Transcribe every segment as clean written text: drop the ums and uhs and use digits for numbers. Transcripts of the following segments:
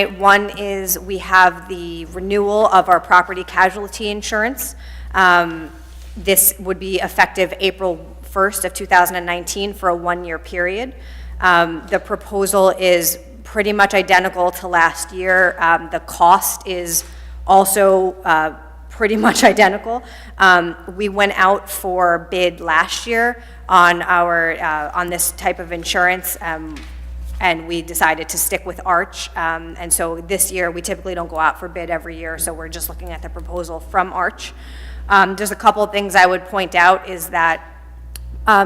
One is we have the renewal of our property casualty insurance. This would be effective April 1st of 2019 for a 1-year period. The proposal is pretty much identical to last year. The cost is also pretty much identical. We went out for bid last year on on this type of insurance, and we decided to stick with Arch. And so this year, we typically don't go out for bid every year, so we're just looking at the proposal from Arch. There's a couple of things I would point out is that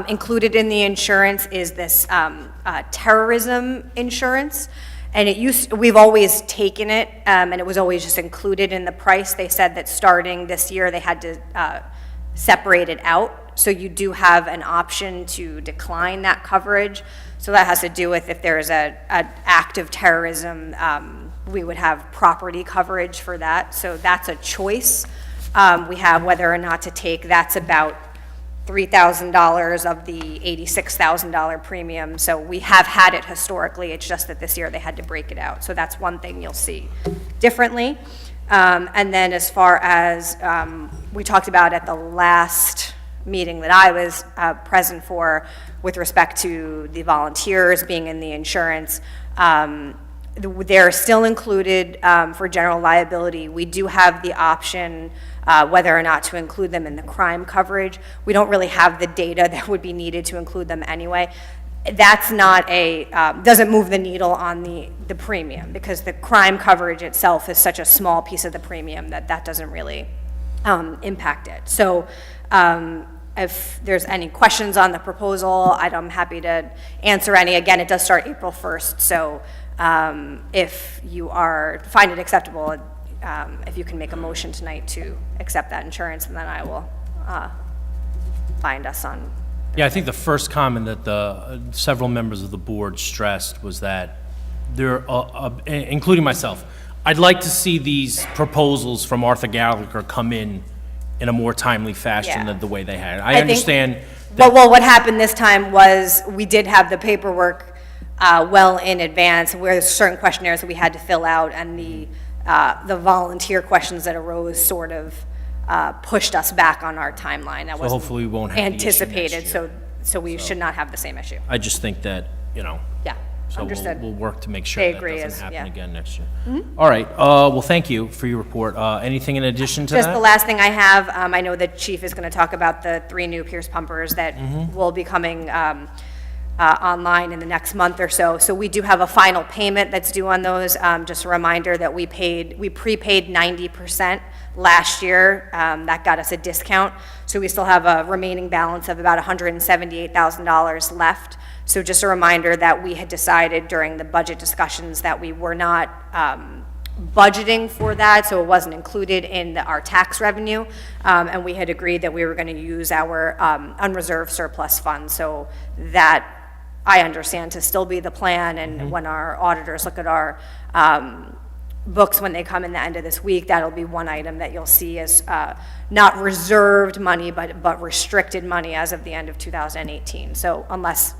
included in the insurance is this terrorism insurance. And we've always taken it, and it was always just included in the price. They said that starting this year, they had to separate it out. So you do have an option to decline that coverage. So that has to do with if there is an act of terrorism, we would have property coverage for that. So that's a choice we have whether or not to take. That's about $3,000 of the $86,000 premium. So we have had it historically. It's just that this year they had to break it out. So that's one thing you'll see differently. And then as far as we talked about at the last meeting that I was present for with respect to the volunteers being in the insurance, they're still included for general liability. We do have the option whether or not to include them in the crime coverage. We don't really have the data that would be needed to include them anyway. That's not doesn't move the needle on the premium, because the crime coverage itself is such a small piece of the premium that doesn't really impact it. So if there's any questions on the proposal, I'm happy to answer any. Again, it does start April 1st, so if you find it acceptable, if you can make a motion tonight to accept that insurance, and then I will find us on. Yeah, I think the first comment that the several members of the board stressed was that there, including myself, I'd like to see these proposals from Arthur Gallagher come in a more timely fashion than the way they had. I understand. Well, what happened this time was we did have the paperwork well in advance, where there's certain questionnaires that we had to fill out, and the volunteer questions that arose sort of pushed us back on our timeline. That so hopefully we won't have anticipated. So we should not have the same issue. I just think that, Yeah. So understood. we'll work to make sure They that agree doesn't happen again next year. Mm-hmm. All right. Well, thank you for your report. Anything in addition to Just that? the last thing I have, I know the chief is going to talk about the 3 new Pierce pumpers that will be coming online in the next month or so. So we do have a final payment that's due on those. Just a reminder that we prepaid 90% last year. That got us a discount. So we still have a remaining balance of about $178,000 left. So just a reminder that we had decided during the budget discussions that we were not budgeting for that, so it wasn't included in our tax revenue, and we had agreed that we were going to use our unreserved surplus funds. So that, I understand, to still be the plan, and when our auditors look at our books when they come in the end of this week, that'll be one item that you'll see as not reserved money, but restricted money as of the end of 2018. So unless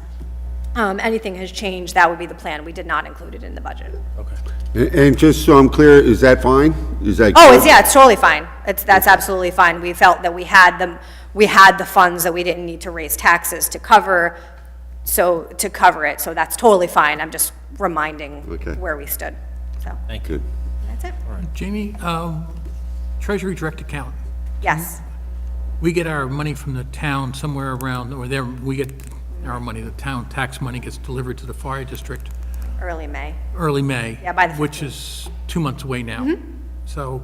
anything has changed, that would be the plan. We did not include it in the budget. Okay. And just so I'm clear, is that fine? Is that? Oh, it's totally fine. That's absolutely fine. We felt that we had the funds that we didn't need to raise taxes to cover, it. So that's totally fine. I'm just reminding where we stood. So Thank you. that's it. Jamie, Treasury Direct Account. Yes. We get our money from the town somewhere around, or there, we get our money, the town tax money gets delivered to the fire district Early May. early May. Yeah, by the which is 2 months away now. So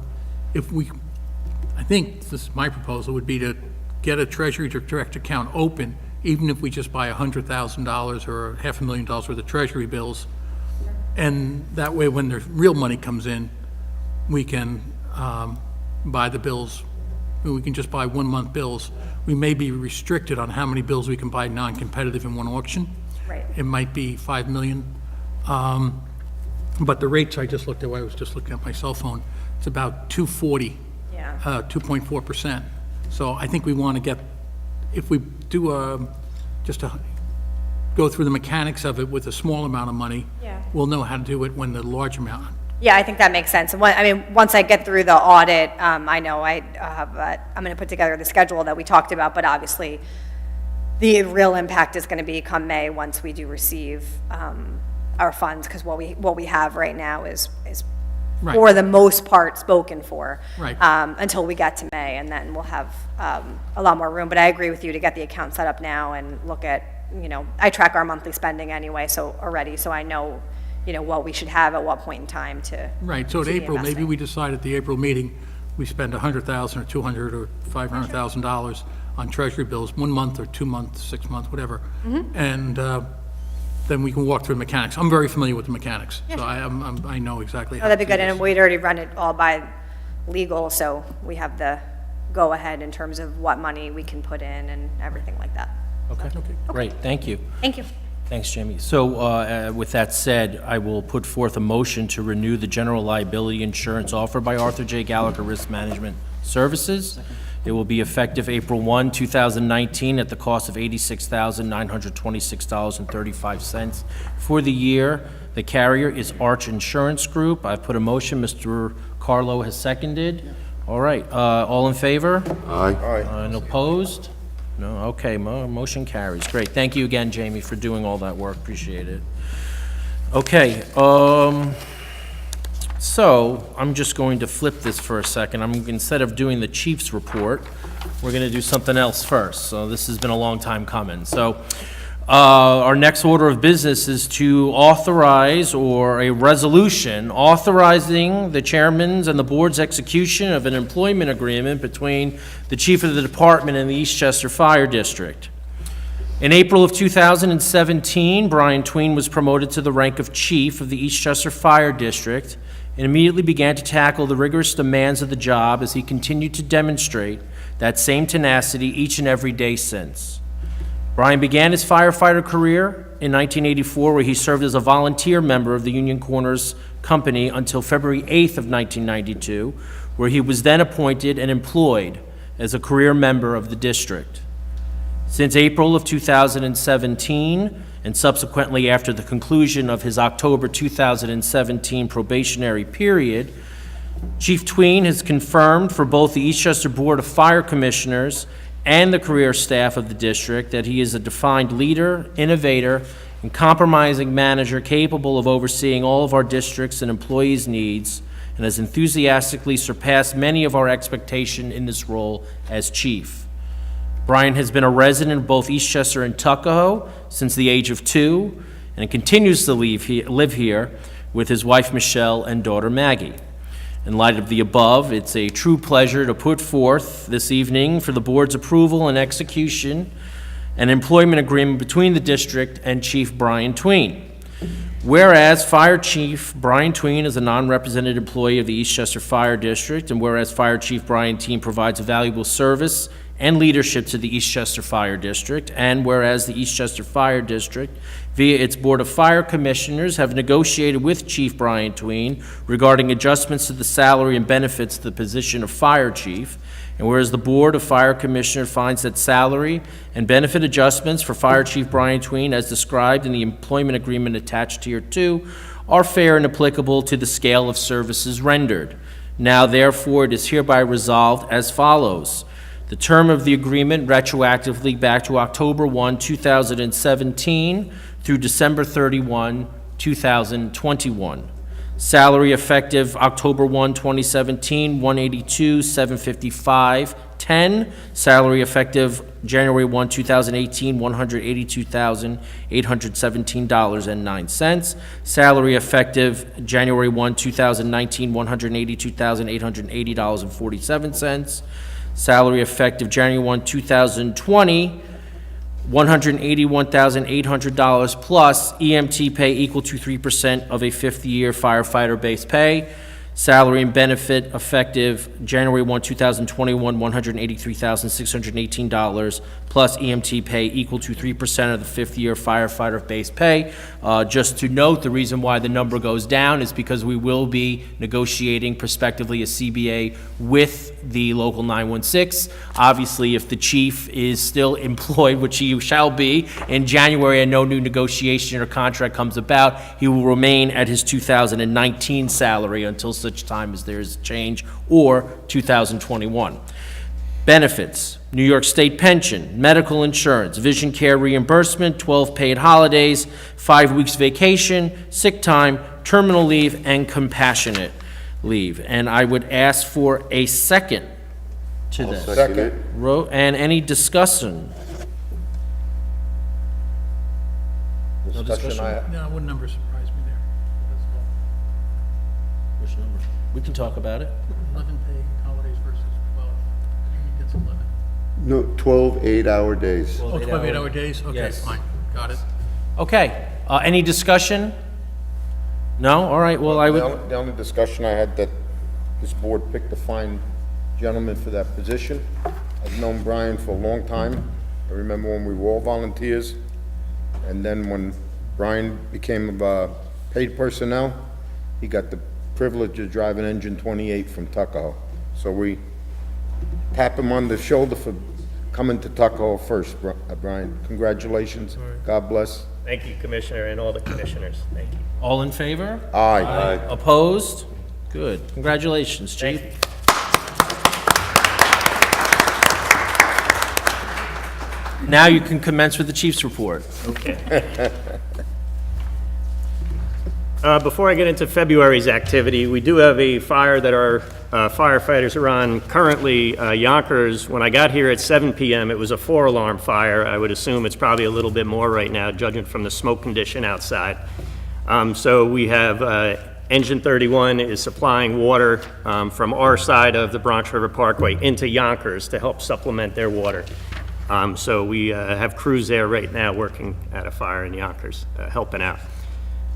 I think, this is my proposal, would be to get a Treasury Direct Account open, even if we just buy $100,000 or $500,000 worth of Treasury bills. And that way, when the real money comes in, we can buy the bills. We can just buy 1 month bills. We may be restricted on how many bills we can buy non-competitive in one auction. Right. It might be 5 million. But the rates I just looked at, I was just looking at my cell phone, it's about 2.40, 2.4%. So I think we want to get, if we do just to go through the mechanics of it with a small amount of money, we'll know how to do it when the large amount Yeah, I think that makes sense. Once I get through the audit, I know I'm going to put together the schedule that we talked about, but obviously, the real impact is going to be come May, once we do receive our funds, because what we have right now is Right. for the most part spoken for. Right. Until we get to May, and then we'll have a lot more room. But I agree with you to get the account set up now and look at, I track our monthly spending anyway, so I know, what we should have at what point in time to. Right, so at to be April, maybe investing. we decide at the April meeting, we spend $100,000 or $200,000 or $500,000 on treasury bills, 1 month or 2 months, 6 months, whatever. Mm-hmm. And then we can walk through the mechanics. I'm very familiar with the mechanics, so I know exactly how Oh, to that'd be do good, and this. we'd already run it all by legal, so we have the go-ahead in terms of what money we can put in and everything like that. Okay, great, thank you. Thank you. Thanks, Jamie. So with that said, I will put forth a motion to renew the general liability insurance offered by Arthur J. Gallagher Risk Management Services. It will be effective April 1, 2019, at the cost of $86,926.35 for the year. The carrier is Arch Insurance Group. I've put a motion. Mr. Carlo has seconded. All right, all in favor? Aye. And opposed? No, okay, motion carries. Great, thank you again, Jamie, for doing all that work, appreciate it. Okay, so I'm just going to flip this for a second. Instead of doing the chief's report, we're gonna do something else first. So this has been a long time coming. So, our next order of business is to authorize, or a resolution authorizing the chairman's and the board's execution of an employment agreement between the chief of the department and the Eastchester Fire District. In April of 2017, Brian Tween was promoted to the rank of chief of the Eastchester Fire District and immediately began to tackle the rigorous demands of the job as he continued to demonstrate that same tenacity each and every day since. Brian began his firefighter career in 1984, where he served as a volunteer member of the Union Corners Company until February 8th of 1992, where he was then appointed and employed as a career member of the district. Since April of 2017, and subsequently after the conclusion of his October 2017 probationary period, Chief Tween has confirmed for both the Eastchester Board of Fire Commissioners and the career staff of the district that he is a defined leader, innovator, and compromising manager capable of overseeing all of our district's and employees' needs, and has enthusiastically surpassed many of our expectations in this role as chief. Brian has been a resident of both Eastchester and Tuckahoe since the age of 2, and continues to live here with his wife Michelle and daughter Maggie. In light of the above, it's a true pleasure to put forth this evening for the board's approval and execution an employment agreement between the district and Chief Brian Tween. Whereas Fire Chief Brian Tween is a non-represented employee of the Eastchester Fire District, and whereas Fire Chief Brian Tween provides a valuable service and leadership to the Eastchester Fire District, and whereas the Eastchester Fire District, via its Board of Fire Commissioners, have negotiated with Chief Brian Tween regarding adjustments to the salary and benefits to the position of Fire Chief, and whereas the Board of Fire Commissioners finds that salary and benefit adjustments for Fire Chief Brian Tween, as described in the employment agreement attached here too, are fair and applicable to the scale of services rendered. Now, therefore, it is hereby resolved as follows. The term of the agreement retroactively back to October 1, 2017 through December 31, 2021. Salary effective October 1, 2017, $182,755.10. Salary effective January 1, 2018, $182,817.09. Salary effective January 1, 2019, $182,880.47. Salary effective January 1, 2020, $181,800 plus EMT pay equal to 3% of a fifth-year firefighter base pay. Salary and benefit effective January 1, 2021, $183,618 plus EMT pay equal to 3% of the fifth-year firefighter base pay. Just to note, the reason why the number goes down is because we will be negotiating prospectively a CBA with the local 916. Obviously, if the chief is still employed, which he shall be, in January and no new negotiation or contract comes about, he will remain at his 2019 salary until such time as there is a change, or 2021. Benefits: New York State pension, medical insurance, vision care reimbursement, 12 paid holidays, 5 weeks vacation, sick time, terminal leave, and compassionate leave. And I would ask for a second to this. Second. And any discussion? Discussion, No, what number surprised me there? Which number? We can talk about it. 11 paid holidays versus 12. He gets 11. No, 12 8-hour days. Oh, 12 8-hour days? Okay, Yes. fine, got it. Okay, any discussion? No? All right, well, I would, The only discussion I had, that this board picked a fine gentleman for that position. I've known Brian for a long time. I remember when we were all volunteers, and then when Brian became paid personnel, he got the privilege of driving engine 28 from Tuckahoe. So we tap him on the shoulder for coming to Tuckahoe first, Brian. Congratulations. God bless. Thank you, Commissioner, and all the commissioners. Thank you. all in favor? Aye. Opposed? Good. Congratulations, Chief. Now you can commence with the chief's report. Okay. Before I get into February's activity, we do have a fire that our firefighters are on currently, Yonkers. When I got here at 7 p.m., it was a 4-alarm fire. I would assume it's probably a little bit more right now, judging from the smoke condition outside. So we have Engine 31 is supplying water from our side of the Bronx River Parkway into Yonkers to help supplement their water. So we have crews there right now working at a fire in Yonkers, helping out.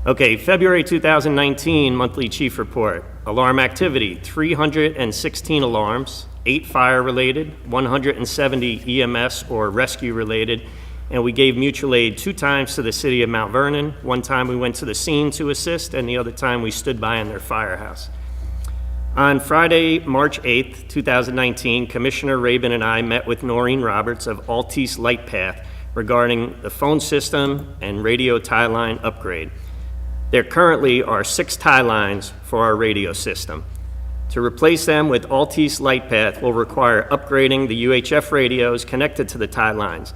Okay, February 2019 monthly chief report. Alarm activity, 316 alarms, 8 fire-related, 170 EMS or rescue-related, and we gave mutual aid 2 times to the city of Mount Vernon. 1 time we went to the scene to assist, and the other time we stood by in their firehouse. On Friday, March 8th, 2019, Commissioner Rabin and I met with Noreen Roberts of Altice Lightpath regarding the phone system and radio tie line upgrade. There currently are 6 tie lines for our radio system. To replace them with Altice Lightpath will require upgrading the UHF radios connected to the tie lines.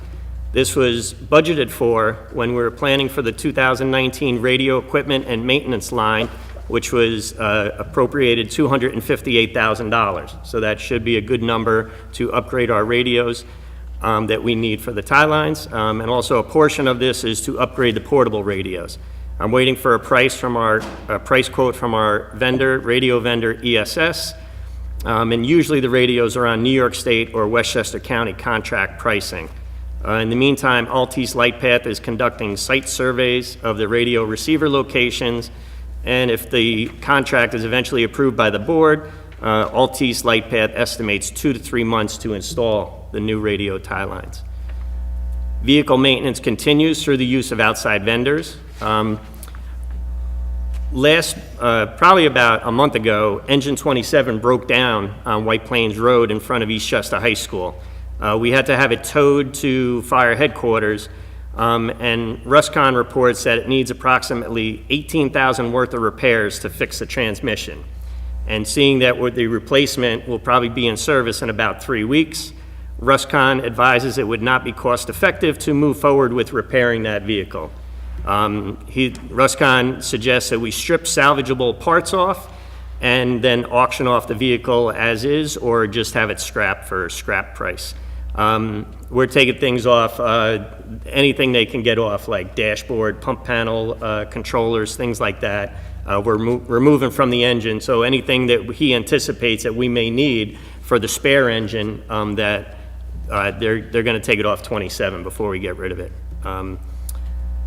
This was budgeted for when we were planning for the 2019 radio equipment and maintenance line, which was appropriated $258,000. So that should be a good number to upgrade our radios that we need for the tie lines. And also a portion of this is to upgrade the portable radios. I'm waiting for a price quote from our vendor, radio vendor ESS. And usually the radios are on New York State or Westchester County contract pricing. In the meantime, Altice Lightpath is conducting site surveys of the radio receiver locations, and if the contract is eventually approved by the board, Altice Lightpath estimates 2 to 3 months to install the new radio tie lines. Vehicle maintenance continues through the use of outside vendors. Probably about a month ago, Engine 27 broke down on White Plains Road in front of Eastchester High School. We had to have it towed to fire headquarters, and Ruscon reports that it needs approximately $18,000 worth of repairs to fix the transmission. And seeing that the replacement will probably be in service in about 3 weeks, Ruscon advises it would not be cost effective to move forward with repairing that vehicle. Ruscon suggests that we strip salvageable parts off and then auction off the vehicle as is, or just have it scrapped for scrap price. We're taking things off, anything they can get off, like dashboard, pump panel, controllers, things like that. We're removing from the engine, so anything that he anticipates that we may need for the spare engine, that they're going to take it off 27 before we get rid of it.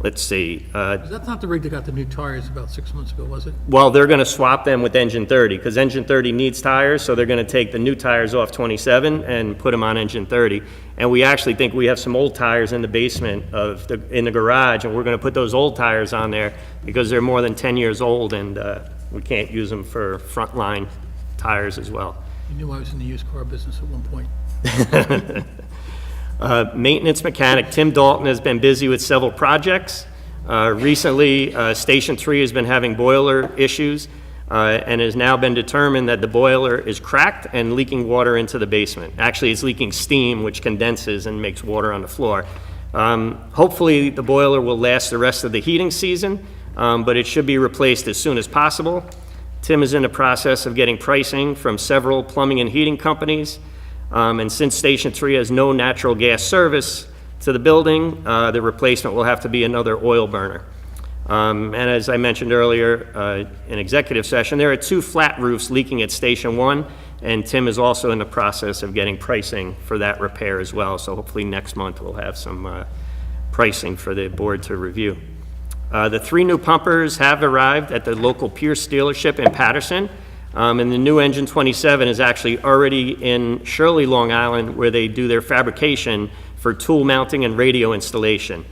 Let's see. That's not the rig that got the new tires about 6 months ago, was it? Well, they're going to swap them with Engine 30, because Engine 30 needs tires, so they're going to take the new tires off 27 and put them on Engine 30. And we actually think we have some old tires in the basement in the garage, and we're going to put those old tires on there because they're more than 10 years old, and we can't use them for frontline tires as well. You knew I was in the used car business at one point. Maintenance mechanic Tim Dalton has been busy with several projects. Recently, Station 3 has been having boiler issues, and has now been determined that the boiler is cracked and leaking water into the basement. Actually, it's leaking steam, which condenses and makes water on the floor. Hopefully, the boiler will last the rest of the heating season, but it should be replaced as soon as possible. Tim is in the process of getting pricing from several plumbing and heating companies, and since Station 3 has no natural gas service to the building, the replacement will have to be another oil burner. And as I mentioned earlier in executive session, there are 2 flat roofs leaking at Station 1, and Tim is also in the process of getting pricing for that repair as well. So hopefully next month we'll have some pricing for the board to review. The 3 new pumpers have arrived at the local Pierce dealership in Patterson, and the new engine 27 is actually already in Shirley, Long Island, where they do their fabrication for tool mounting and radio installation.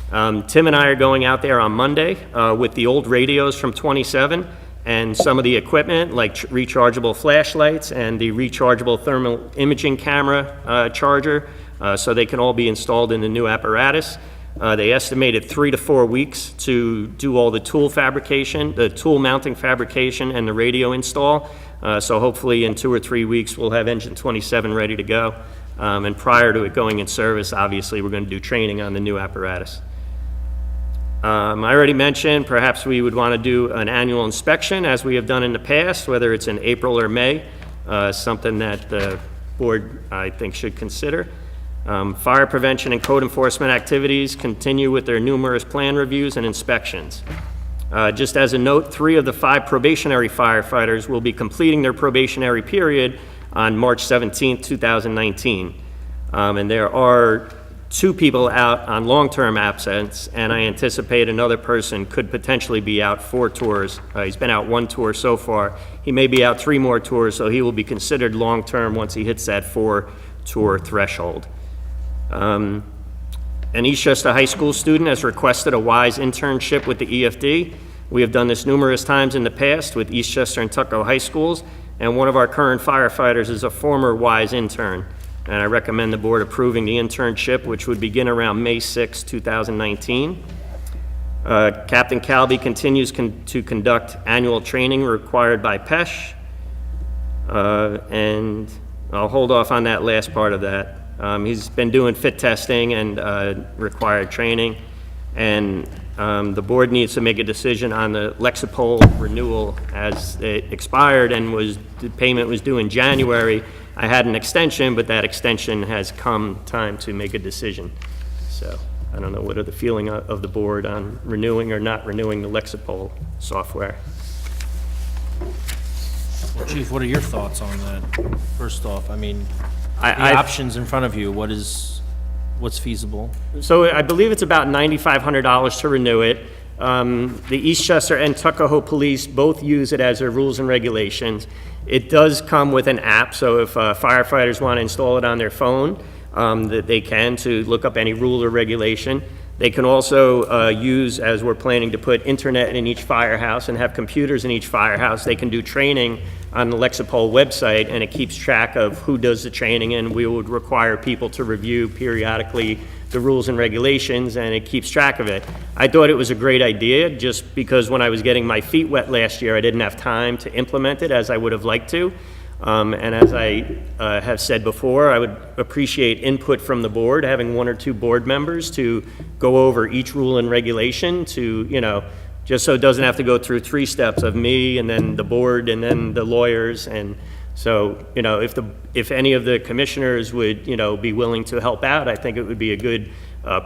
Tim and I are going out there on Monday with the old radios from 27 and some of the equipment like rechargeable flashlights and the rechargeable thermal imaging camera charger, so they can all be installed in the new apparatus. They estimated 3 to 4 weeks to do all the tool fabrication, the tool mounting fabrication, and the radio install. So hopefully in 2 or 3 weeks we'll have engine 27 ready to go. And prior to it going in service, obviously we're going to do training on the new apparatus. I already mentioned perhaps we would want to do an annual inspection as we have done in the past, whether it's in April or May, something that the board, I think, should consider. Fire prevention and code enforcement activities continue with their numerous plan reviews and inspections. Just as a note, 3 of the 5 probationary firefighters will be completing their probationary period on March 17, 2019. And there are 2 people out on long-term absence, and I anticipate another person could potentially be out 4 tours. He's been out 1 tour so far. He may be out 3 more tours, so he will be considered long-term once he hits that 4-tour threshold. An Eastchester High School student has requested a WISE internship with the EFD. We have done this numerous times in the past with Eastchester and Tuckahoe High Schools, and one of our current firefighters is a former WISE intern. And I recommend the board approving the internship, which would begin around May 6, 2019. Captain Calby continues to conduct annual training required by PESH, and I'll hold off on that last part of that. He's been doing fit testing and required training, and the board needs to make a decision on the Lexipol renewal as it expired and the payment was due in January. I had an extension, but that extension has come time to make a decision. So I don't know, what are the feeling of the board on renewing or not renewing the Lexipol software? Well, Chief, what are your thoughts on that? First off, I mean, the I options in front of you, what's feasible? So I believe it's about $9,500 to renew it. The Eastchester and Tuckahoe Police both use it as their rules and regulations. It does come with an app, so if firefighters want to install it on their phone, that they can, to look up any rule or regulation. They can also use, as we're planning to put internet in each firehouse and have computers in each firehouse, they can do training on the Lexipol website, and it keeps track of who does the training, and we would require people to review periodically the rules and regulations, and it keeps track of it. I thought it was a great idea, just because when I was getting my feet wet last year, I didn't have time to implement it as I would have liked to. And as I have said before, I would appreciate input from the board, having 1 or 2 board members to go over each rule and regulation to, just so it doesn't have to go through 3 steps of me and then the board and then the lawyers. And so, if any of the commissioners would, be willing to help out, I think it would be a good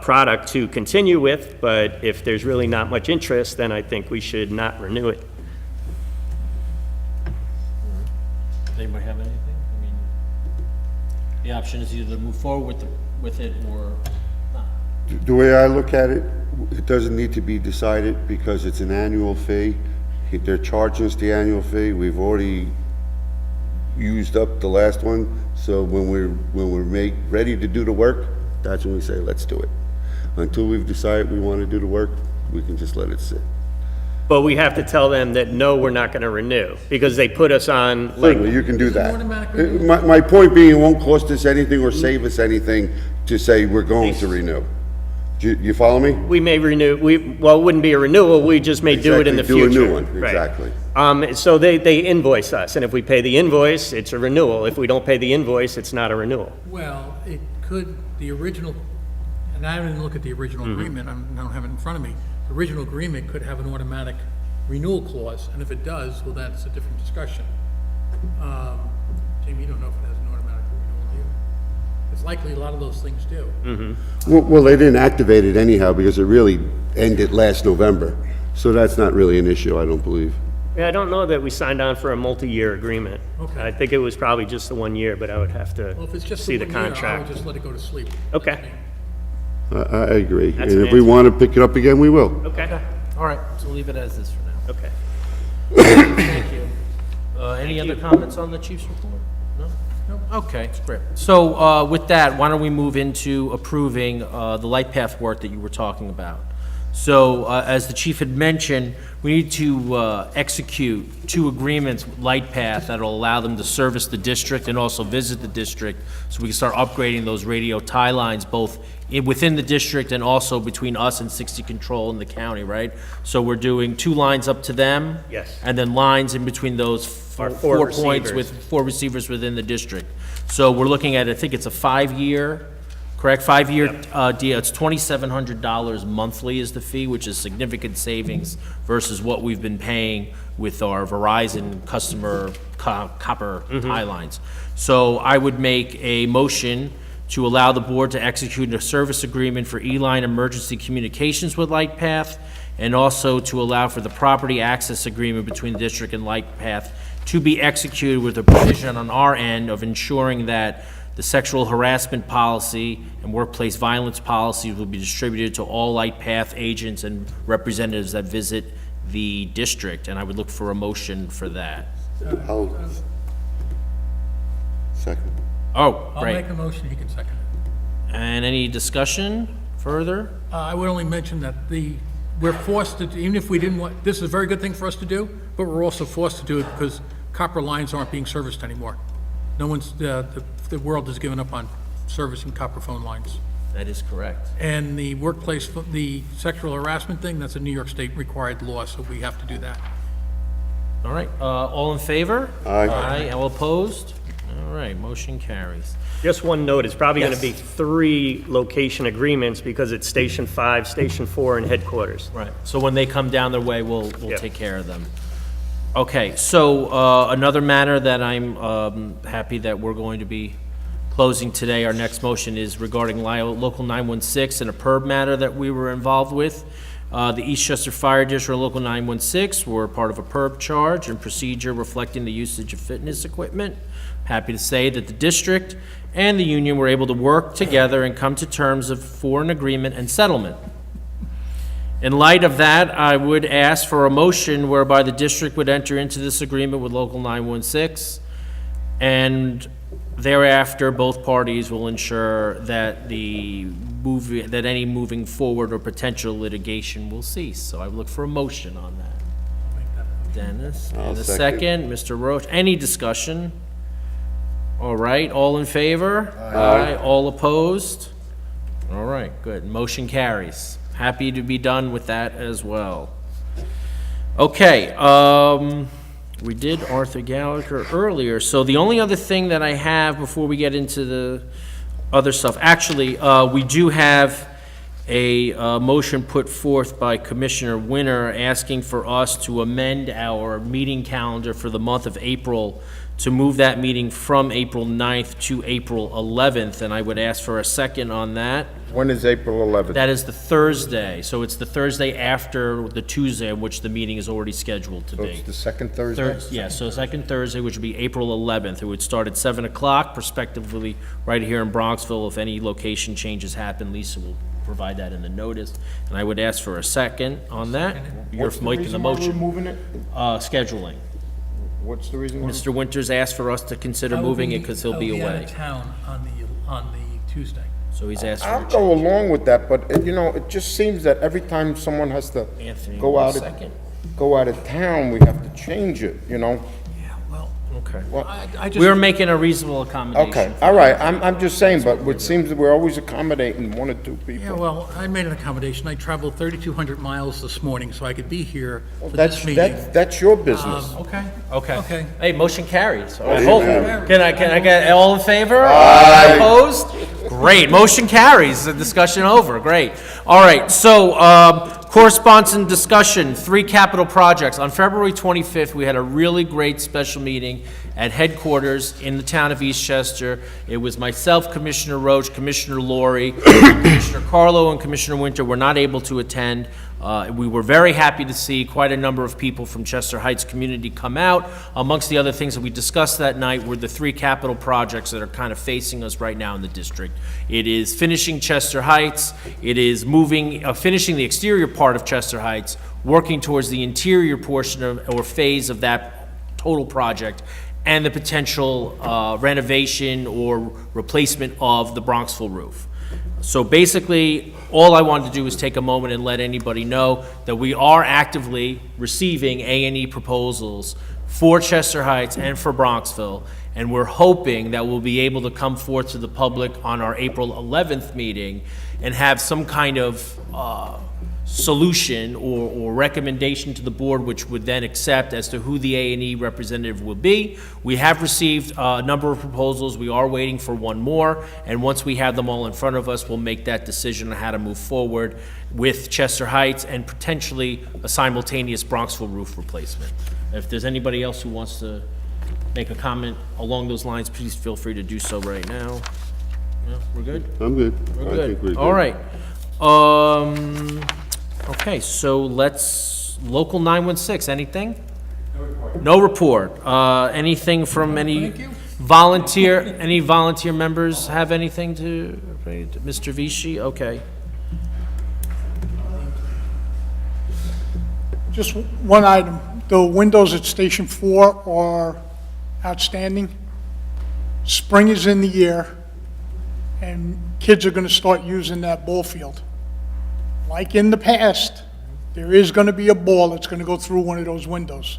product to continue with. But if there's really not much interest, then I think we should not renew it. Does anybody have anything? I mean, the option is either to move forward with it or not. The way I look at it, it doesn't need to be decided because it's an annual fee. They're charging us the annual fee. We've already used up the last one, so when we're ready to do the work, that's when we say, let's do it. Until we've decided we want to do the work, we can just let it sit. But we have to tell them that, no, we're not gonna renew, because they put us on, Certainly, like, you can do that. automatic My point being, it won't cost us anything or save us anything to say we're going to renew. You follow me? we may renew, well, it wouldn't be a renewal, we just may do it in the Exactly, future. do a new one, Right. exactly. So they invoice us, and if we pay the invoice, it's a renewal. If we don't pay the invoice, it's not a renewal. Well, it could, the original, and I didn't look at the original agreement, I don't have it in front of me. The original agreement could have an automatic renewal clause, and if it does, well, that's a different discussion. Jamie, you don't know if it has an automatic renewal, do you? It's likely a lot of those things do. Well, they didn't activate it anyhow because it really ended last November. So that's not really an issue, I don't believe. Yeah, I don't know that we signed on for a multi-year agreement. Okay. I think it was probably just the 1 year, but I would have Well, if it's to just see the the 1 year, I would contract. just let it go to sleep. Okay, I agree. And That's an if we answer. want to pick it up again, we will. okay, All right, so leave it as is for now. okay. Thank you. Any other comments on the chief's report? No? No? Okay, great. So with that, why don't we move into approving the light path work that you were talking about? So as the chief had mentioned, we need to execute 2 agreements with Light Path that'll allow them to service the district and also visit the district, so we can start upgrading those radio tie lines both within the district and also between us and 60 Control in the county, right? So we're doing 2 lines up to them. Yes. And then lines in between those Our 4 4 points receivers. with 4 receivers within the district. So we're looking at, I think it's a 5-year, correct? 5-year deal. It's $2,700 monthly is the fee, which is significant savings versus what we've been paying with our Verizon customer copper tie lines. So I would make a motion to allow the board to execute a service agreement for E-Line emergency communications with LightPath, and also to allow for the property access agreement between the district and LightPath to be executed with a provision on our end of ensuring that the sexual harassment policy and workplace violence policies will be distributed to all LightPath agents and representatives that visit the district, and I would look for a motion for that. I'll second. Oh, I'll great. make a motion, he can second it. And any discussion further? I would only mention that we're forced to, even if we didn't want, this is a very good thing for us to do, but we're also forced to do it because copper lines aren't being serviced anymore. No one's, the world has given up on servicing copper phone lines. That is correct. And the workplace, the sexual harassment thing, that's a New York State required law, so we have to do that. All right, all in favor? Aye. Aye, all opposed? All right, motion carries. Just one note, it's probably gonna Yes. be 3 location agreements because it's Station 5, Station 4, and headquarters. Right, so when they come down their way, we'll Yep. take care of them. Okay, so another matter that I'm happy that we're going to be closing today, our next motion is regarding Local 916 and a PERB matter that we were involved with. The Eastchester Fire District Local 916 were part of a PERB charge and procedure reflecting the usage of fitness equipment. Happy to say that the district and the union were able to work together and come to terms for an agreement and settlement. In light of that, I would ask for a motion whereby the district would enter into this agreement with Local 916, and thereafter, both parties will ensure that that any moving forward or potential litigation will cease. So I would look for a motion on that. Dennis, and a second, Mr. Roach. Any discussion? All right, all in favor? Aye. All opposed? All right, good. Motion carries. Happy to be done with that as well. Okay, we did Arthur Gallagher earlier, so the only other thing that I have before we get into the other stuff, actually, we do have a motion put forth by Commissioner Winter asking for us to amend our meeting calendar for the month of April to move that meeting from April 9th to April 11th, and I would ask for a second on that. When is April 11th? That is the Thursday, so it's the Thursday after the Tuesday on which the meeting is already scheduled to So be. it's the second Thursday? Yeah, so second Thursday, which would be April 11th. It would start at 7 o'clock, prospectively, right here in Bronxville. If any location changes happen, Lisa will provide that in the notice. And I would ask for a second on that. You're What's the making the reason why we're motion. moving it? Scheduling. What's the reason? why- Mr. Winters asked for us to consider moving it because he'll be I'll away. out of town on the Tuesday. So he's asked for I'll a go along with that, but, it just seems that every time someone has to Anthony, go one out, second. go out of town, we have to change it, you know? Yeah, well, Okay. I just. We're making a reasonable accommodation. Okay, all right, I'm just saying, but it seems that we're always accommodating one or two people. Yeah, well, I made an accommodation. I traveled 3,200 miles this morning, so I could be here for That's, this meeting. that's your business. Okay. Okay. Okay. Hey, motion carries. I Motion hope. carries. Can I get all in favor? Aye. Opposed? Great, motion carries. The discussion over. Great. All right, so, correspondence and discussion, 3 capital projects. On February 25th, we had a really great special meeting at headquarters in the town of Eastchester. It was myself, Commissioner Roach, Commissioner Laurie, Commissioner Carlo, and Commissioner Winter were not able to attend. We were very happy to see quite a number of people from Chester Heights community come out. Amongst the other things that we discussed that night were the 3 capital projects that are kind of facing us right now in the district. It is finishing Chester Heights, it is finishing the exterior part of Chester Heights, working towards the interior portion or phase of that total project, and the potential renovation or replacement of the Bronxville roof. So basically, all I wanted to do was take a moment and let anybody know that we are actively receiving A&E proposals for Chester Heights and for Bronxville, and we're hoping that we'll be able to come forth to the public on our April 11th meeting and have some kind of solution or recommendation to the board, which would then accept as to who the A&E representative will be. We have received a number of proposals. We are waiting for one more, and once we have them all in front of us, we'll make that decision on how to move forward with Chester Heights and potentially a simultaneous Bronxville roof replacement. If there's anybody else who wants to make a comment along those lines, please feel free to do so right now. No, we're good? I'm good. We're I think we're good. good. All right. Okay, so let's, local 916, anything? No report. Anything from any volunteer members have anything to, Mr. Vichy? Okay. Just one item, the windows at Station 4 are outstanding. Spring is in the air, and kids are gonna start using that ball field. Like in the past, there is gonna be a ball that's gonna go through one of those windows.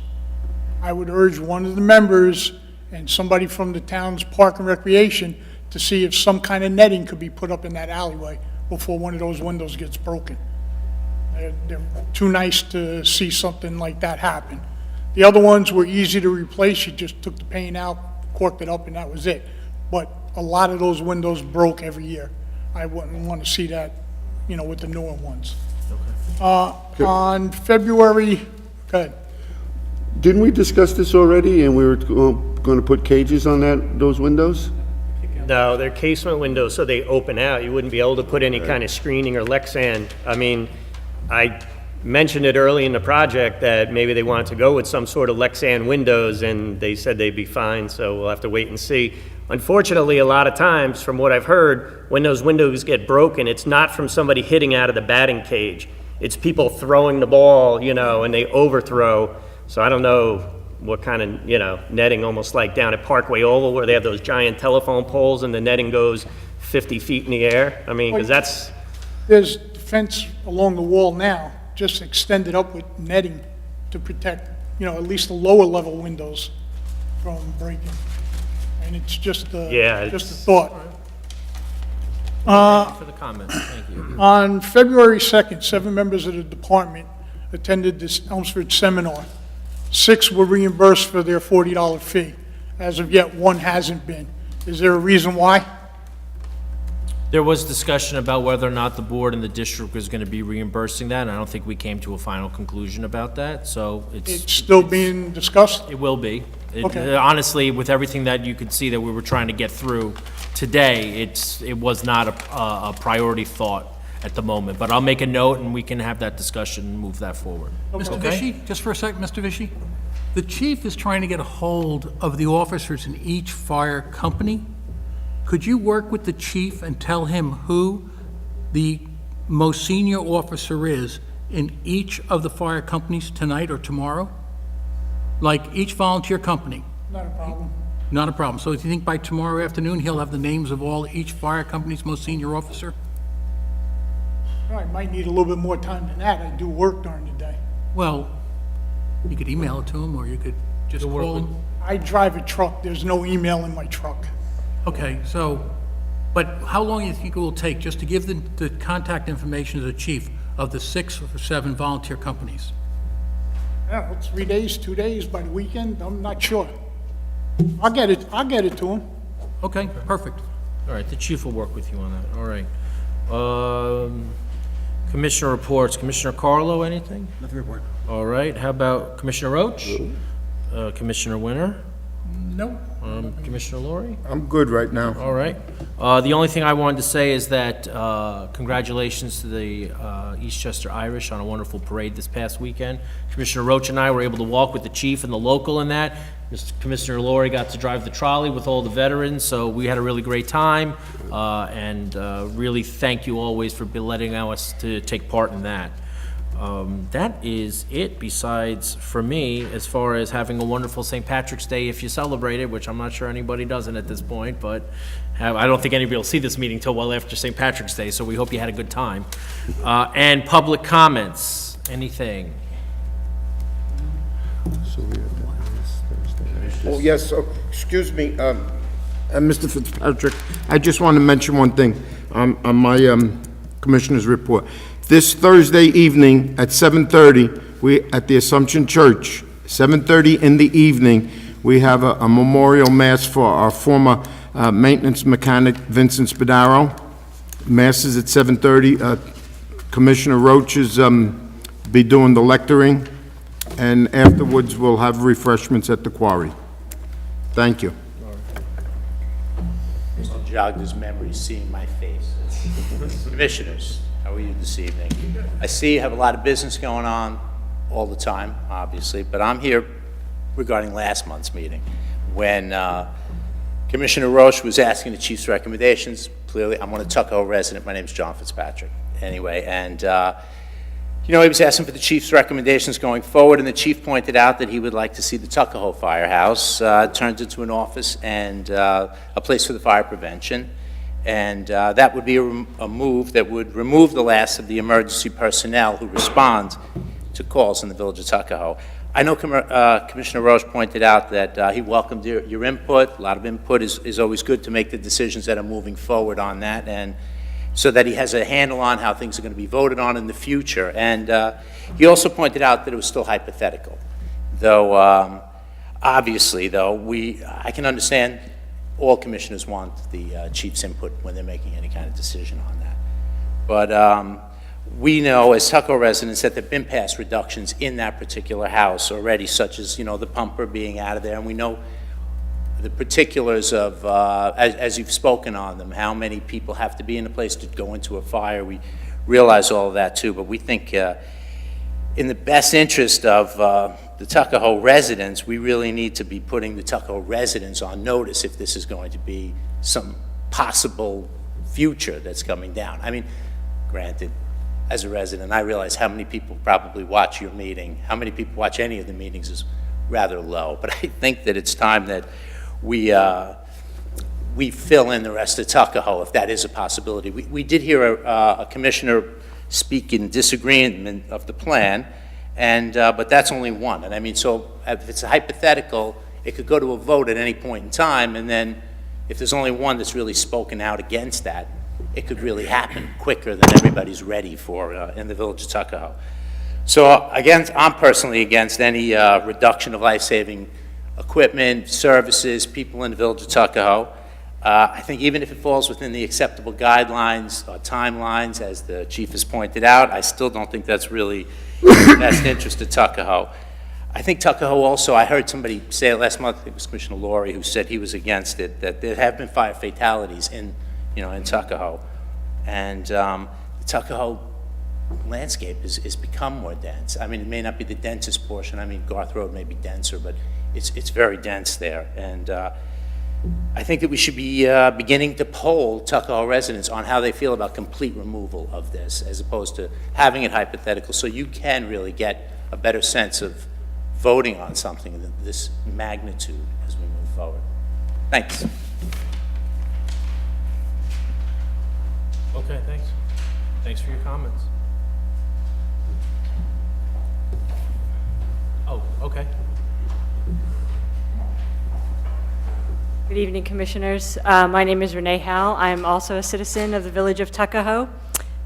I would urge one of the members and somebody from the town's Park and Recreation to see if some kind of netting could be put up in that alleyway before one of those windows gets broken. They're too nice to see something like that happen. The other ones were easy to replace. You just took the pane out, corked it up, and that was it. But a lot of those windows broke every year. I wouldn't want to see that, you know, with the newer ones. On February, go ahead. Didn't we discuss this already, and we were going to put cages on those windows? No, they're casement windows, so they open out. You wouldn't be able to put any kind of screening or Lexan. I mean, I mentioned it early in the project that maybe they wanted to go with some sort of Lexan windows, and they said they'd be fine, so we'll have to wait and see. Unfortunately, a lot of times, from what I've heard, when those windows get broken, it's not from somebody hitting out of the batting cage. It's people throwing the ball, you know, and they overthrow. So I don't know what kind of, you know, netting, almost like down at Parkway Oval where they have those giant telephone poles and the netting goes 50 feet in the air. I mean, because that's... There's fence along the wall now, just extended up with netting to protect, you know, at least the lower level windows from breaking. And it's just Yeah, just a it's- thought. For the comment, thank you. On February 2nd, 7 members of the department attended this Elmsford seminar. 6 were reimbursed for their $40 fee. As of yet, 1 hasn't been. Is there a reason why? There was discussion about whether or not the board and the district was going to be reimbursing that, and I don't think we came to a final conclusion about that, so It's still being discussed? It will be. Okay. Honestly, with everything that you could see that we were trying to get through today, it was not a priority thought at the moment. But I'll make a note, and we can have that discussion and move that forward. Mr. Okay? Vichy, just for a second, Mr. Vichy. The chief is trying to get a hold of the officers in each fire company. Could you work with the chief and tell him who the most senior officer is in each of the fire companies tonight or tomorrow? Like each volunteer company? Not a problem. Not a problem. So do you think by tomorrow afternoon, he'll have the names of each fire company's most senior officer? I might need a little bit more time than that. I do work during the day. Well, You could email it to him, or you could just call him. I drive a truck, there's no email in my truck. Okay, so, but how long do you think it will take just to give the contact information to the chief of the 6 or 7 volunteer companies? I don't know, 3 days, 2 days, by the weekend, I'm not sure. I'll get it to him. Okay, perfect. All right, the chief will work with you on that, all right. Commissioner reports, Commissioner Carlo, anything? Nothing to report. All right, how about Commissioner Roach? Commissioner Winter? No. Commissioner Laurie? I'm good right now. All right. The only thing I wanted to say is that congratulations to the Eastchester Irish on a wonderful parade this past weekend. Commissioner Roach and I were able to walk with the chief and the local in that. Commissioner Laurie got to drive the trolley with all the veterans, so we had a really great time. And really thank you always for letting us to take part in that. That is it, besides, for me, as far as having a wonderful St. Patrick's Day if you celebrate it, which I'm not sure anybody doesn't at this point, but I don't think anybody will see this meeting till well after St. Patrick's Day, so we hope you had a good time. And public comments, anything? So we have that this Thursday. Oh, yes, excuse me, Mr. Fitzpatrick, I just want to mention one thing on my commissioner's report. This Thursday evening at 7:30, at the Assumption Church, 7:30 in the evening, we have a memorial mass for our former maintenance mechanic, Vincent Spadaro. Mass is at 7:30. Commissioner Roach is be doing the lecturing, and afterwards we'll have refreshments at the quarry. Thank you. Mr. jogged his memory seeing my face. Commissioners, how are you this evening? I see you have a lot of business going on all the time, obviously, but I'm here regarding last month's meeting when Commissioner Roche was asking the chief's recommendations. Clearly, I'm a Tuckahoe resident. My name is John Fitzpatrick. Anyway, and he was asking for the chief's recommendations going forward, and the chief pointed out that he would like to see the Tuckahoe Firehouse turned into an office and a place for the fire prevention. And that would be a move that would remove the last of the emergency personnel who respond to calls in the village of Tuckahoe. I know Commissioner Roche pointed out that he welcomed your input. A lot of input is always good to make the decisions that are moving forward on that, and so that he has a handle on how things are going to be voted on in the future. And he also pointed out that it was still hypothetical, though obviously, though, I can understand all commissioners want the chief's input when they're making any kind of decision on that. But we know as Tuckahoe residents that there have been past reductions in that particular house already, such as, the pumper being out of there, and we know the particulars of, as you've spoken on them, how many people have to be in a place to go into a fire. We realize all of that too, but we think in the best interest of the Tuckahoe residents, we really need to be putting the Tuckahoe residents on notice if this is going to be some possible future that's coming down. I mean, granted, as a resident, I realize how many people probably watch your meeting. How many people watch any of the meetings is rather low, but I think that it's time that we fill in the rest of Tuckahoe, if that is a possibility. We did hear a commissioner speak in disagreement of the plan, and but that's only one. And I mean, so if it's a hypothetical, it could go to a vote at any point in time, and then if there's only one that's really spoken out against that, it could really happen quicker than everybody's ready for in the village of Tuckahoe. So again, I'm personally against any reduction of life-saving equipment, services, people in the village of Tuckahoe. I think even if it falls within the acceptable guidelines or timelines, as the chief has pointed out, I still don't think that's really in the best interest of Tuckahoe. I think Tuckahoe also, I heard somebody say it last month, I think it was Commissioner Laurie, who said he was against it, that there have been fire fatalities in Tuckahoe. And the Tuckahoe landscape has become more dense. I mean, it may not be the densest portion. I mean, Garth Road may be denser, but it's very dense there. And I think that we should be beginning to poll Tuckahoe residents on how they feel about complete removal of this, as opposed to having it hypothetical, so you can really get a better sense of voting on something of this magnitude as we move forward. Thanks. Okay, thanks. Thanks for your comments. Oh, Okay. Good evening, Commissioners. My name is Renee Howell. I'm also a citizen of the Village of Tuckahoe,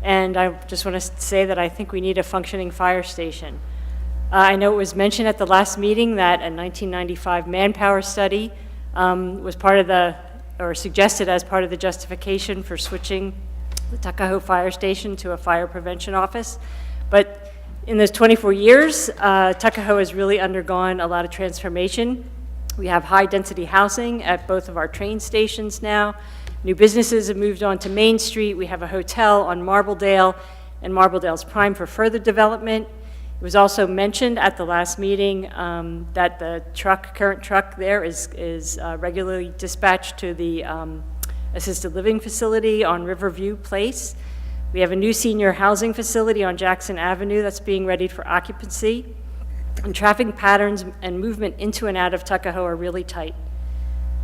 and I just want to say that I think we need a functioning fire station. I know it was mentioned at the last meeting that a 1995 manpower study was part of the, or suggested as part of the justification for switching the Tuckahoe Fire Station to a fire prevention office. But in those 24 years, Tuckahoe has really undergone a lot of transformation. We have high-density housing at both of our train stations now. New businesses have moved on to Main Street. We have a hotel on Marbledale, and Marbledale's prime for further development. It was also mentioned at the last meeting that the current truck there is regularly dispatched to the assisted living facility on Riverview Place. We have a new senior housing facility on Jackson Avenue that's being readied for occupancy. And traffic patterns and movement into and out of Tuckahoe are really tight.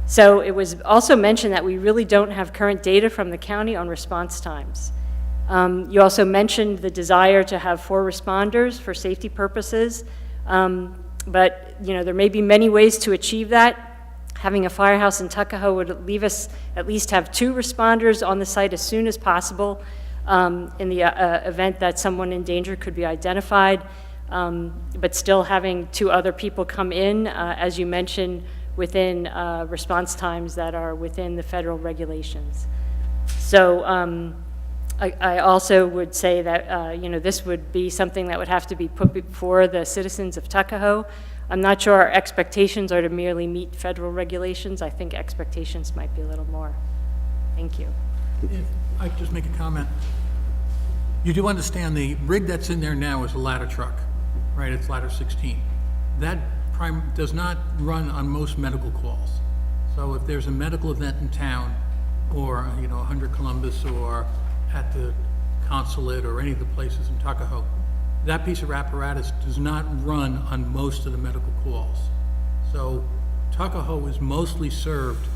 So it was also mentioned that we really don't have current data from the county on response times. You also mentioned the desire to have 4 responders for safety purposes, but there may be many ways to achieve that. Having a firehouse in Tuckahoe would leave us at least have 2 responders on the site as soon as possible in the event that someone in danger could be identified, but still having 2 other people come in, as you mentioned, within response times that are within the federal regulations. So I also would say that, this would be something that would have to be put before the citizens of Tuckahoe. I'm not sure our expectations are to merely meet federal regulations. I think expectations might be a little more. Thank you. If I could just make a comment. You do understand the rig that's in there now is a ladder truck, right? It's ladder 16. That does not run on most medical calls. So if there's a medical event in town, or 100 Columbus, or at the consulate, or any of the places in Tuckahoe, that piece of apparatus does not run on most of the medical calls. So Tuckahoe is mostly served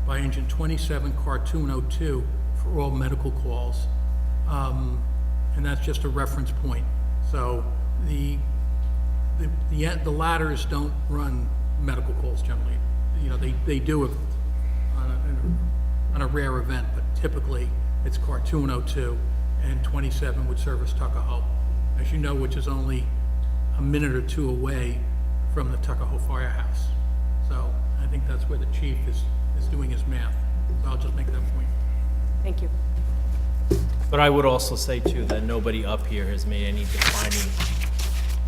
by engine 27, car 202 for all medical calls. And that's just a reference point. So the ladders don't run medical calls generally. They do it on a rare event, but typically it's car 202 and 27 would service Tuckahoe, as you know, which is only a minute or 2 away from the Tuckahoe Firehouse. So I think that's where the chief is doing his math. I'll just make that point. Thank you. But I would also say, too, that nobody up here has made any defining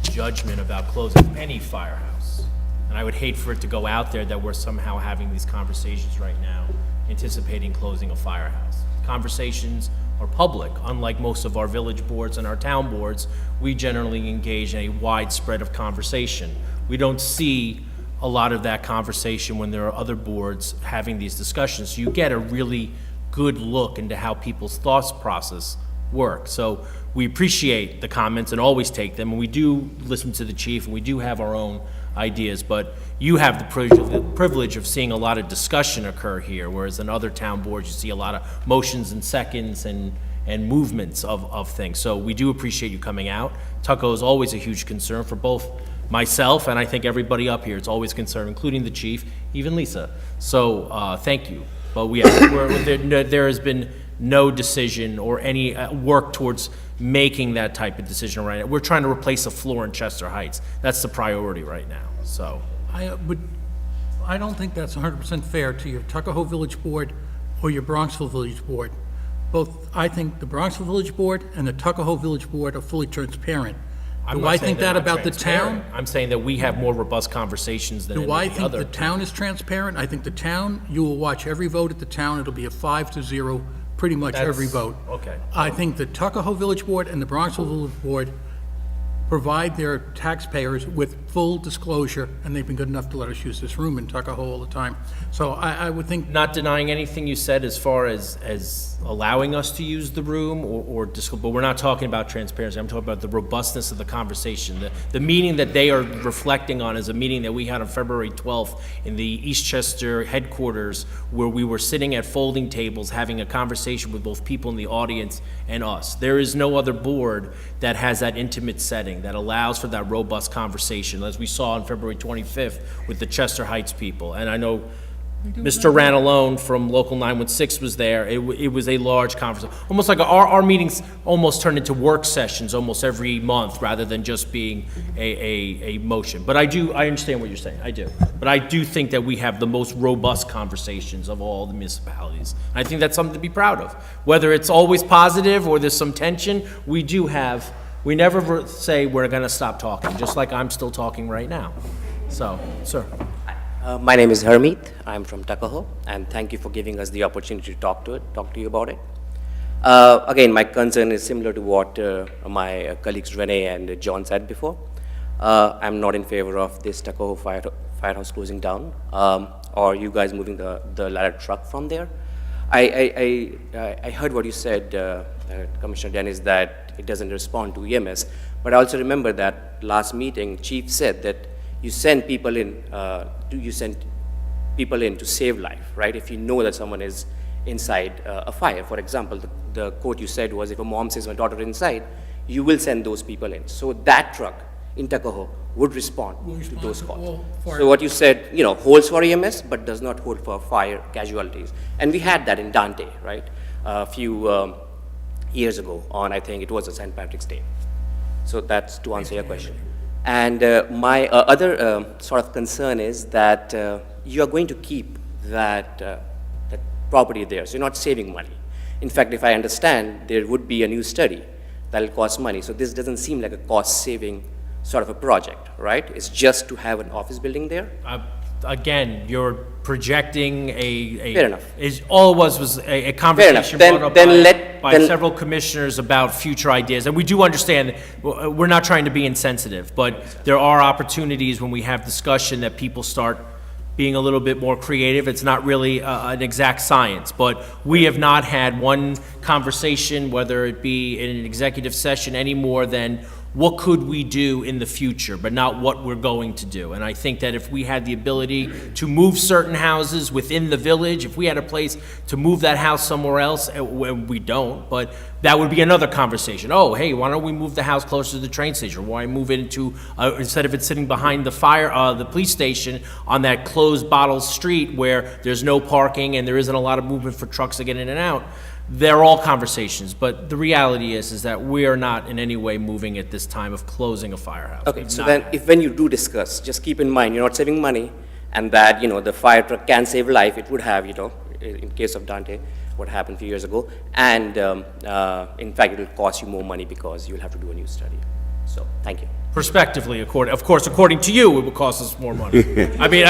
judgment about closing any firehouse. And I would hate for it to go out there that we're somehow having these conversations right now, anticipating closing a firehouse. Conversations are public. Unlike most of our village boards and our town boards, we generally engage in a wide spread of conversation. We don't see a lot of that conversation when there are other boards having these discussions. So you get a really good look into how people's thought process work. So we appreciate the comments and always take them, and we do listen to the chief, and we do have our own ideas, but you have the privilege of seeing a lot of discussion occur here, whereas in other town boards you see a lot of motions and seconds and movements of things. So we do appreciate you coming out. Tuckahoe is always a huge concern for both myself and I think everybody up here. It's always a concern, including the chief, even Lisa. So thank you. But there has been no decision or any work towards making that type of decision right now. We're trying to replace a floor in Chester Heights. That's the priority right now, so. I don't think that's 100% fair to your Tuckahoe Village Board or your Bronxville Village Board. I think the Bronxville Village Board and the Tuckahoe Village Board are fully transparent. Do I think that about the town? I'm saying that we have more robust conversations than any Do I other. think the town is transparent? I think the town, you will watch every vote at the town. It'll be a 5-0, pretty much every vote. Okay. I think the Tuckahoe Village Board and the Bronxville Village Board provide their taxpayers with full disclosure, and they've been good enough to let us use this room in Tuckahoe all the time. So I would think, Not denying anything you said as far as allowing us to use the room but we're not talking about transparency. I'm talking about the robustness of the conversation. The meeting that they are reflecting on is a meeting that we had on February 12th in the Eastchester headquarters, where we were sitting at folding tables having a conversation with both people in the audience and us. There is no other board that has that intimate setting. that allows for that robust conversation, as we saw on February 25th with the Chester Heights people. And I know Mr. Ranalone from Local 916 was there. It was a large conversation. Almost like our meetings almost turned into work sessions almost every month rather than just being a motion. But I understand what you're saying, I do. But I do think that we have the most robust conversations of all the municipalities. I think that's something to be proud of. Whether it's always positive or there's some tension, we never say we're gonna stop talking, just like I'm still talking right now. So, sir. My name is Hermeet. I'm from Tuckahoe, and thank you for giving us the opportunity to talk to you about it. Again, my concern is similar to what my colleagues Renee and John said before. I'm not in favor of this Tuckahoe firehouse closing down, or you guys moving the ladder truck from there. I heard what you said, Commissioner Dennis, that it doesn't respond to EMS, but I also remember that last meeting, Chief said that you send people in to save life, right? If you know that someone is inside a fire, for example, the quote you said was, if a mom says my daughter is inside, you will send those people in. So that truck in Tuckahoe would respond to those calls. So what you said, holds for EMS, but does not hold for fire casualties. And we had that in Dante, right? A few years ago on, I think it was a St. Patrick's Day. So that's to answer your question. And my other sort of concern is that you are going to keep that property there, so you're not saving money. In fact, if I understand, there would be a new study that'll cost money. So this doesn't seem like a cost-saving sort of a project, right? It's just to have an office building there? Again, you're projecting Fair enough. All it was a conversation Then- brought up then by several commissioners about future ideas. And we do understand, we're not trying to be insensitive, but there are opportunities when we have discussion that people start being a little bit more creative. It's not really an exact science, but we have not had one conversation, whether it be in an executive session, any more than what could we do in the future, but not what we're going to do. And I think that if we had the ability to move certain houses within the village, if we had a place to move that house somewhere else, and we don't, but that would be another conversation. Oh, hey, why don't we move the house closer to the train station? Why move it into, instead of it sitting behind the police station on that closed bottle street where there's no parking and there isn't a lot of movement for trucks to get in and out? They're all conversations, but the reality is that we are not in any way moving at this time of closing a firehouse. Okay, so then when you do discuss, just keep in mind, you're not saving money, and that, the fire truck can save life. It would have, in case of Dante, what happened a few years ago. And in fact, it will cost you more money because you'll have to do a new study. So, thank you. Prospectively, according to you, it would cost us more money. I mean,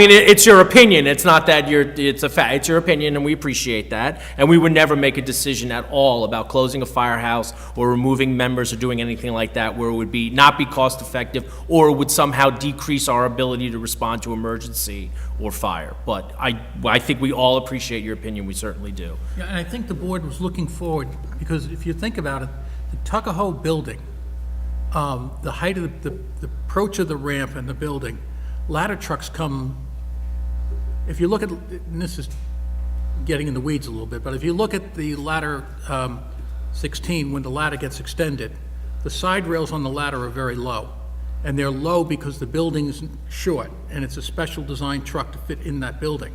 it's your opinion. It's not that it's a fact. It's your opinion, and we appreciate that. And we would never make a decision at all about closing a firehouse or removing members or doing anything like that where it would not be cost effective or it would somehow decrease our ability to respond to emergency or fire. But I think we all appreciate your opinion. We certainly do. Yeah, and I think the board was looking forward, because if you think about it, the Tuckahoe building, the height of the approach of the ramp and the building, ladder trucks come, if you look at, and this is getting in the weeds a little bit, but if you look at the ladder 16, when the ladder gets extended, the side rails on the ladder are very low. And they're low because the building is short, and it's a special design truck to fit in that building.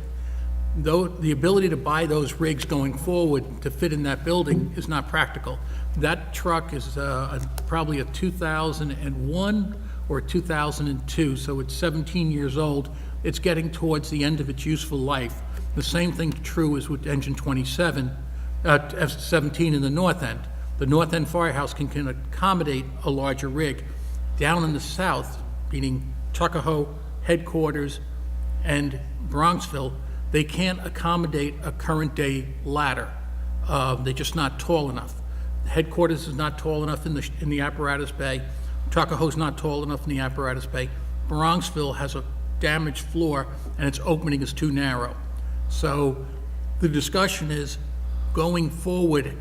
Though the ability to buy those rigs going forward to fit in that building is not practical. That truck is probably a 2001 or a 2002, so it's 17 years old. It's getting towards the end of its useful life. The same thing true is with engine 27, F-17 in the north end. The north end firehouse can accommodate a larger rig. Down in the south, meaning Tuckahoe, headquarters, and Bronxville, they can't accommodate a current day ladder. They're just not tall enough. Headquarters is not tall enough in the apparatus bay. Tuckahoe's not tall enough in the apparatus bay. Bronxville has a damaged floor and its opening is too narrow. So the discussion is going forward,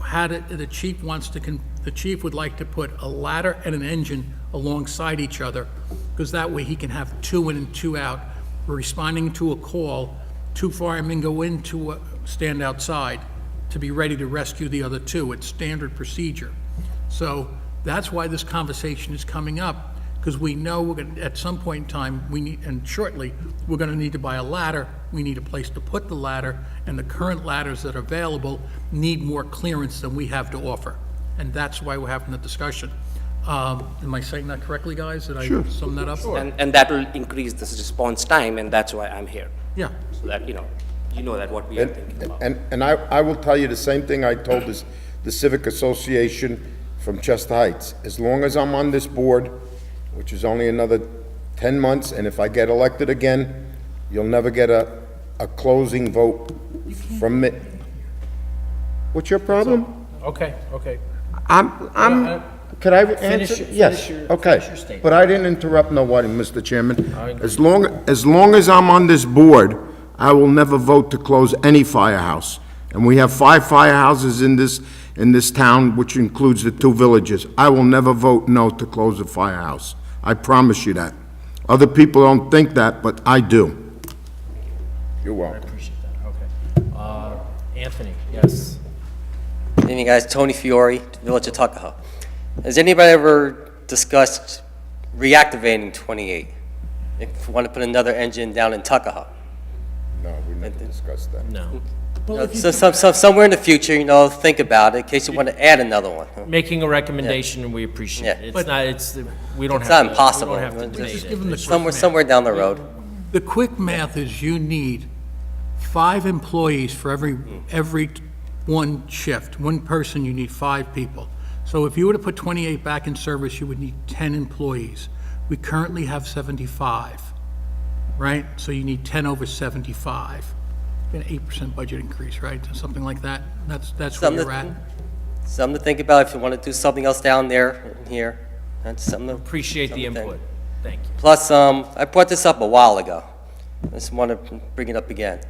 the chief would like to put a ladder and an engine alongside each other, because that way he can have 2 in and 2 out. We're responding to a call, 2 firemen go in to stand outside to be ready to rescue the other 2. It's standard procedure. So That's why this conversation is coming up, because we know we're going to, at some point in time, we need, and shortly, we're going to need to buy a ladder. We need a place to put the ladder, and the current ladders that are available need more clearance than we have to offer. And that's why we're having the discussion. Am I saying that correctly, guys? Did I sum that up? And that will increase this response time, and that's why I'm here. Yeah. So that, you know that what we are thinking about. And I will tell you the same thing I told the Civic Association from Chester Heights. As long as I'm on this board, which is only another 10 months, and if I get elected again, you'll never get a closing vote from me. What's your problem? Okay, okay. Could I Finish answer? your- Yes, finish your- okay. finish your statement. But I didn't interrupt nobody, Mr. Chairman. I agree. As long as I'm on this board, I will never vote to close any firehouse. And we have 5 firehouses in this town, which includes the 2 villages. I will never vote no to close a firehouse. I promise you that. Other people don't think that, but I do. You're welcome. Appreciate that, okay. Anthony, yes. Good evening, guys. Tony Fiore, Village of Tuckahoe. Has anybody ever discussed reactivating 28? If we want to put another engine down in Tuckahoe? No, we never discussed that. No. So somewhere in the future, think about it, in case you want to add another one. Making a recommendation, and we appreciate Yeah. it. It's not, we don't have It's to. not impossible. We don't have to Just debate give them it. the It's- quick math. Somewhere down the road. The quick math is you need 5 employees for every one shift. One person, you need 5 people. So if you were to put 28 back in service, you would need 10 employees. We currently have 75, right? So you need 10 over 75. An 8% budget increase, right? Something like that. That's where Something you're at. Something to think about if you want to do something else down there and here. That's something to Appreciate the something to input. think. Thank you. Plus, I brought this up a while ago. I just want to bring it up again.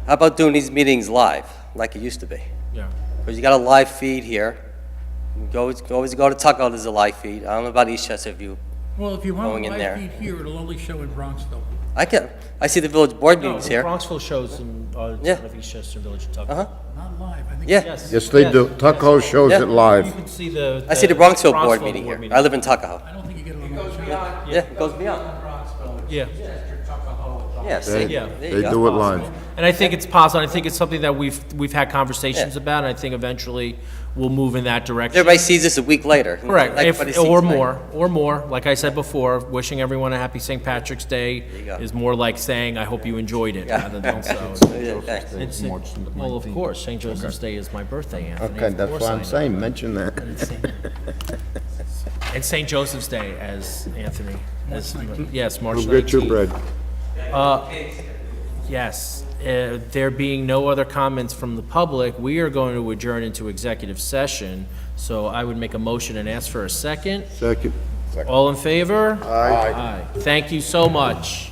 How about doing these meetings live, like it used to be? Yeah. Because you got a live feed here. You can always go to Tuckahoe, there's a live feed. I don't know about Eastchester if you, Well, if you want Going a in live there. feed here, it'll only show in Bronxville. I see the village board No, meetings here. Bronxville shows in, Yeah. of Eastchester Village of Tuckahoe. Not live, I think. Yeah, Yes. Yes, they do. Tuckahoe shows Yeah. it live. You can see the. I see the Bronxville board meeting here. I live in Tuckahoe. I don't think you get it on the Yeah, it goes beyond. Yeah. Yeah, see, Yeah. there They you go. do it live. And I think it's possible, I think it's something that we've had conversations about, and I think eventually we'll move in that direction. Everybody sees this a week later. Correct, Like if, everybody sees or tonight. more, like I said before, wishing everyone a happy St. Patrick's Day you go. is more like saying, I hope you enjoyed it, Yeah. rather than so. Yeah, thanks. It's- Well, of course, St. Joseph's Day is my birthday, Anthony. Okay, Of that's course what I I'm know. saying, mention that. And St. Joseph's Day, as Anthony, yes, March 19th. We'll get your bread. Yes, there being no other comments from the public, we are going to adjourn into executive session. So I would make a motion and ask for a second. Second. All in favor? Aye. Aye. Thank you so much.